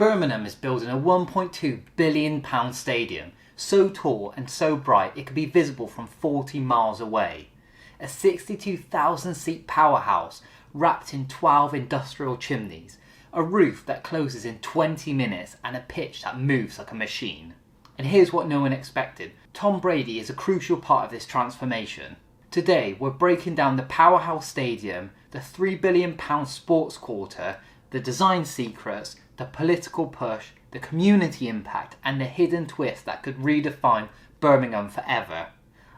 Birmingham is building a £1.2 billion stadium, so tall and so bright it could be visible from 40 miles away. A 62,000 seat powerhouse wrapped in 12 industrial chimneys, a roof that closes in 20 minutes and a pitch that moves like a machine. And here's what no one expected. Tom Brady is a crucial part of this transformation. Today we're breaking down the Powerhouse Stadium, the £3 billion sports quarter, the design secrets, the political push, the community impact and the hidden twist that could redefine Birmingham forever.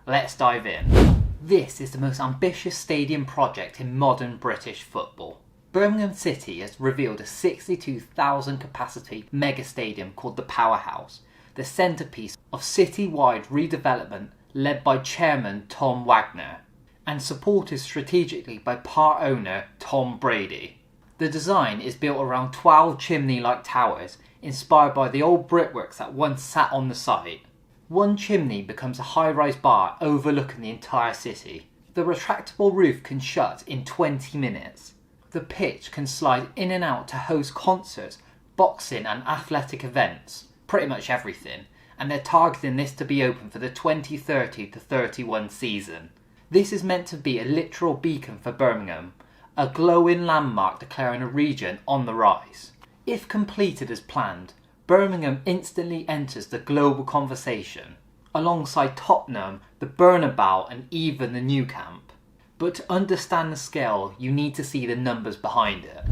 Let's dive in. This is the most ambitious stadium project in modern British football. Birmingham City has revealed a 62,000 capacity mega stadium called the Powerhouse, the centrepiece of city-wide redevelopment led by Chairman Tom Wagner and supported strategically by part owner Tom Brady. The design is built around 12 chimney-like towers inspired by the old brickworks that once sat on the site. One chimney becomes a high-rise bar overlooking the entire city. The retractable roof can shut in 20 minutes. The pitch can slide in and out to host concerts, boxing and athletic events, pretty much everything, and they're targeting this to be open for the 2030-31 season. This is meant to be a literal beacon for Birmingham, a glowing landmark declaring a region on the rise. If completed as planned, Birmingham instantly enters the global conversation, alongside Tottenham, the Bernabeu and even the Nou Camp. But to understand the scale, you need to see the numbers behind it.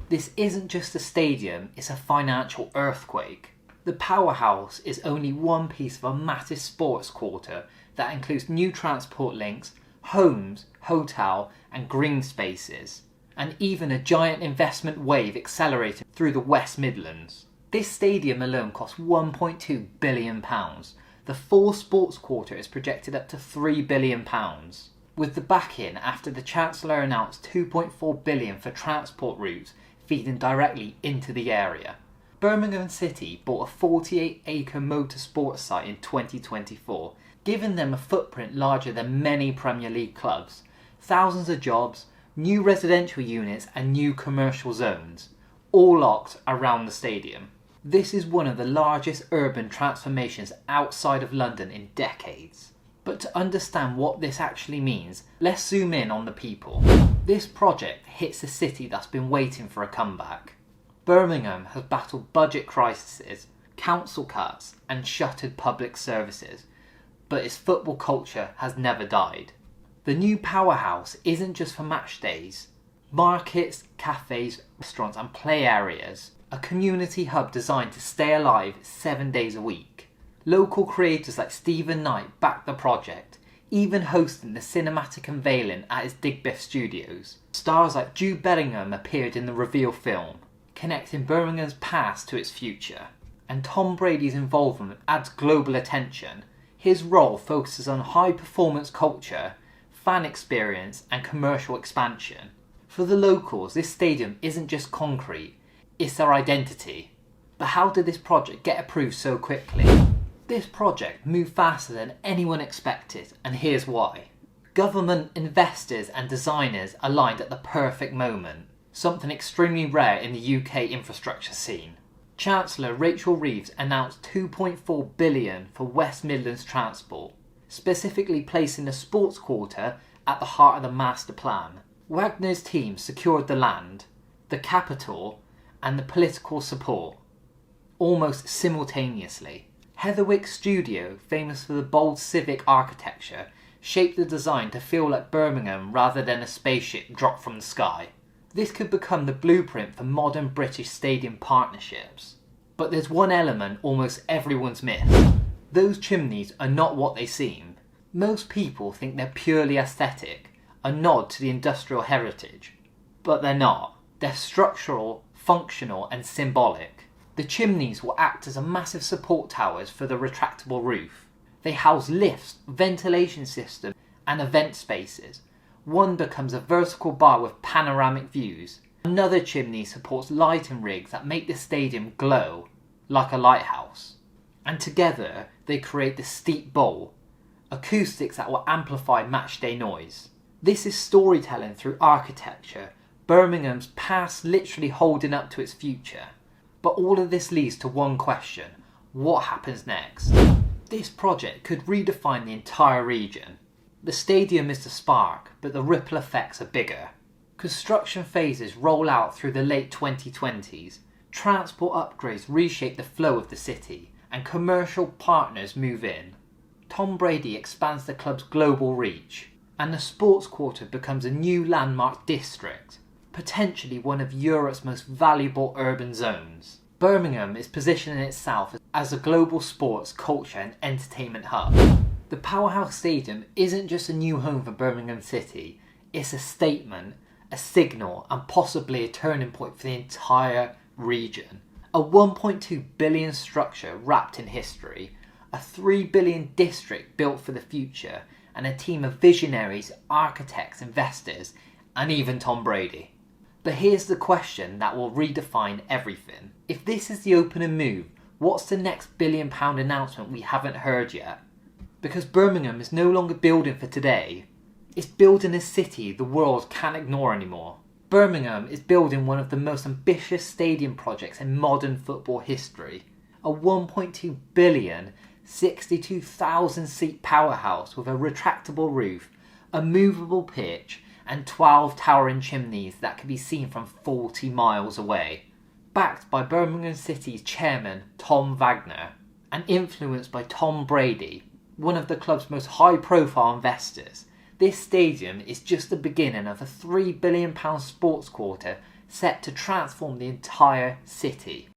This isn't just a stadium, it's a financial earthquake. The Powerhouse is only one piece of a massive sports quarter that includes new transport links, homes, hotel and green spaces, and even a giant investment wave accelerating through the West Midlands. This stadium alone costs £1.2 billion. The full sports quarter is projected up to £3 billion. With the back-in after the Chancellor announced £2.4 billion for transport routes feeding directly into the area. Birmingham City bought a 48-acre motorsports site in 2024, giving them a footprint larger than many Premier League clubs, thousands of jobs, new residential units and new commercial zones, all locked around the stadium. This is one of the largest urban transformations outside of London in decades. But to understand what this actually means, let's zoom in on the people. This project hits a city that's been waiting for a comeback. Birmingham has battled budget crises, council cuts and shuttered public services, but its football culture has never died. The new Powerhouse isn't just for match days. Markets, cafes, restaurants and play areas. A community hub designed to stay alive 7 days a week. Local creators like Stephen Knight backed the project, even hosting the cinematic unveiling at his Digbeth Studios. Stars like Jude Bellingham appeared in the reveal film, connecting Birmingham's past to its future. And Tom Brady's involvement adds global attention. His role focuses on high-performance culture, fan experience and commercial expansion. For the locals, this stadium isn't just concrete, it's their identity. But how did this project get approved so quickly? This project moved faster than anyone expected, and here's why. Government, investors and designers aligned at the perfect moment, something extremely rare in the UK infrastructure scene. Chancellor Rachel Reeves announced £2.4 billion for West Midlands transport, specifically placing the sports quarter at the heart of the master plan. Wagner's team secured the land, the capital and the political support, almost simultaneously. Heatherwick Studio, famous for the bold civic architecture, shaped the design to feel like Birmingham rather than a spaceship dropped from the sky. This could become the blueprint for modern British stadium partnerships. But there's one element almost everyone's missed. Those chimneys are not what they seem. Most people think they're purely aesthetic, a nod to the industrial heritage. But they're not. They're structural, functional and symbolic. The chimneys will act as a massive support towers for the retractable roof. They house lifts, ventilation systems and event spaces. One becomes a vertical bar with panoramic views. Another chimney supports lighting rigs that make the stadium glow like a lighthouse. And together they create the steep bowl, acoustics that will amplify matchday noise. This is storytelling through architecture, Birmingham's past literally holding up to its future. But all of this leads to one question: what happens next? This project could redefine the entire region. The stadium is the spark, but the ripple effects are bigger. Construction phases roll out through the late 2020s, transport upgrades reshape the flow of the city, and commercial partners move in. Tom Brady expands the club's global reach, and the sports quarter becomes a new landmark district, potentially one of Europe's most valuable urban zones. Birmingham is positioning itself as a global sports, culture and entertainment hub. The Powerhouse Stadium isn't just a new home for Birmingham City, it's a statement, a signal and possibly a turning point for the entire region. A 1.2 billion structure wrapped in history, a 3 billion district built for the future, and a team of visionaries, architects, investors, and even Tom Brady. But here's the question that will redefine everything. If this is the opening move, what's the next £1 billion announcement we haven't heard yet? Because Birmingham is no longer building for today, it's building a city the world can't ignore anymore. Birmingham is building one of the most ambitious stadium projects in modern football history. A 1.2 billion, 62,000 seat powerhouse with a retractable roof, a movable pitch, and 12 towering chimneys that can be seen from 40 miles away. Backed by Birmingham City's chairman, Tom Wagner, and influenced by Tom Brady, one of the club's most high-profile investors, this stadium is just the beginning of a £3 billion sports quarter set to transform the entire city.